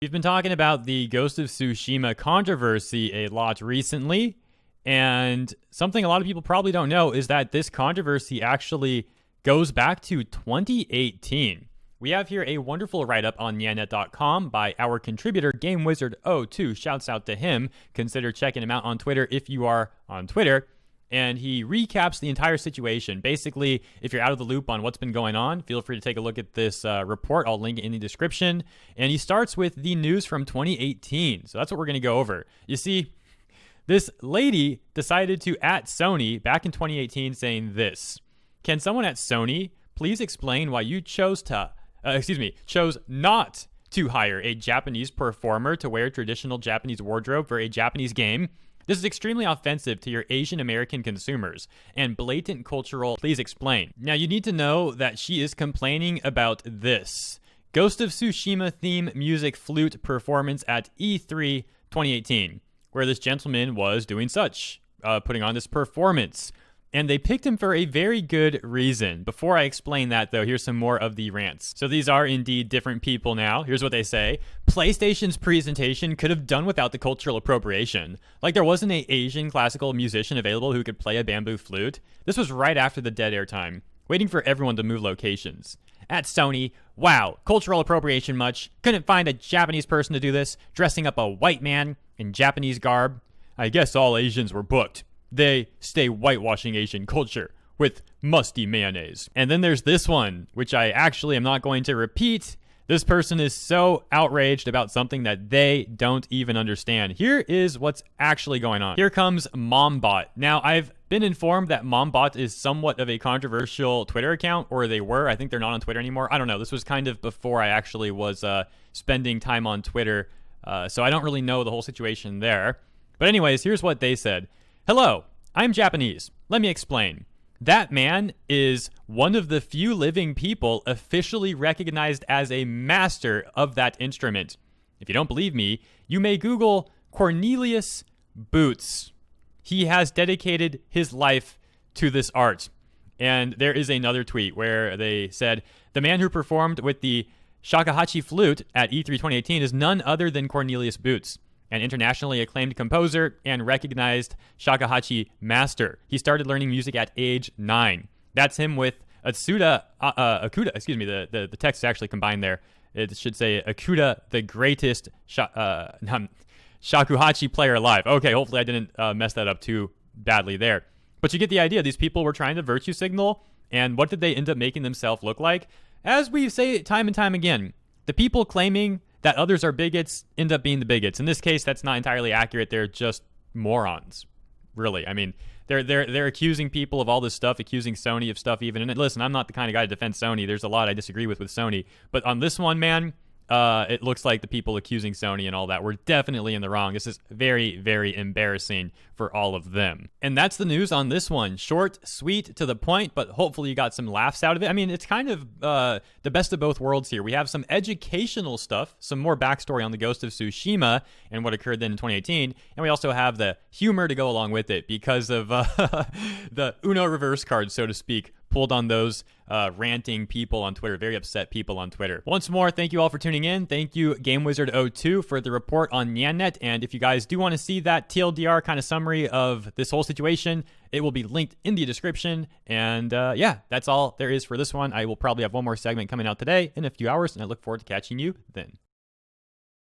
We've been talking about the Ghost of Tsushima controversy a lot recently, and something a lot of people probably don't know is that this controversy actually goes back to 2018. We have here a wonderful write-up on nyannet.com by our contributor, GameWizard02. Shouts out to him. Consider checking him out on Twitter if you are on Twitter. And he recaps the entire situation. Basically, if you're out of the loop on what's been going on, feel free to take a look at this report. I'll link it in the description. And he starts with the news from 2018. So that's what we're going to go over. You see, this lady decided to at Sony back in 2018 saying this: "Can someone at Sony please explain why you chose not to hire a Japanese performer to wear traditional Japanese wardrobe for a Japanese game? This is extremely offensive to your Asian American consumers and blatant cultural. Please explain." Now, you need to know that she is complaining about this Ghost of Tsushima theme music flute performance at E3 2018, where this gentleman was doing putting on this performance. And they picked him for a very good reason. Before I explain that, though, here's some more of the rants. So these are indeed different people now. Here's what they say. PlayStation's presentation could have done without the cultural appropriation. Like there wasn't an Asian classical musician available who could play a bamboo flute. This was right after the dead air time, waiting for everyone to move locations. At Sony, wow, cultural appropriation much? Couldn't find a Japanese person to do this, dressing up a white man in Japanese garb? I guess all Asians were booked. They stay whitewashing Asian culture with musty mayonnaise." And then there's this one, which I actually am not going to repeat. This person is so outraged about something that they don't even understand. Here is what's actually going on. Here comes MomBot. Now, I've been informed that MomBot is somewhat of a controversial Twitter account, or they were. I think they're not on Twitter anymore. I don't know. This was kind of before I actually was spending time on Twitter, so I don't really know the whole situation there. But anyways, here's what they said. "Hello, I'm Japanese. Let me explain. That man is one of the few living people officially recognized as a master of that instrument. If you don't believe me, you may Google Cornelius Boots. He has dedicated his life to this art." And there is another tweet where they said, "The man who performed with the shakuhachi flute at E3 2018 is none other than Cornelius Boots, an internationally acclaimed composer and recognized shakuhachi master. He started learning music at age 9. That's him with Akuda, the text is actually combined there. It should say Akuda, the greatest shakuhachi player alive." Okay, hopefully I didn't mess that up too badly there. But you get the idea. These people were trying to virtue signal, and what did they end up making themselves look like? As we say time and time again, the people claiming that others are bigots end up being the bigots. In this case, that's not entirely accurate. They're just morons, really. I mean, they're accusing people of all this stuff, accusing Sony of stuff even. And listen, I'm not the kind of guy to defend Sony. There's a lot I disagree with Sony. But on this one, man, it looks like the people accusing Sony and all that were definitely in the wrong. This is very, very embarrassing for all of them. And that's the news on this one. Short, sweet, to the point, but hopefully you got some laughs out of it. I mean, it's kind of the best of both worlds here. We have some educational stuff, some more backstory on the Ghost of Tsushima and what occurred then in 2018, and we also have the humor to go along with it because of the Uno reverse card, so to speak, pulled on those ranting people on Twitter, very upset people on Twitter. Once more, thank you all for tuning in. Thank you, GameWizard02, for the report on Nyannet. And if you guys do want to see that TLDR kind of summary of this whole situation, it will be linked in the description. And yeah, that's all there is for this one. I will probably have one more segment coming out today in a few hours, and I look forward to catching you then.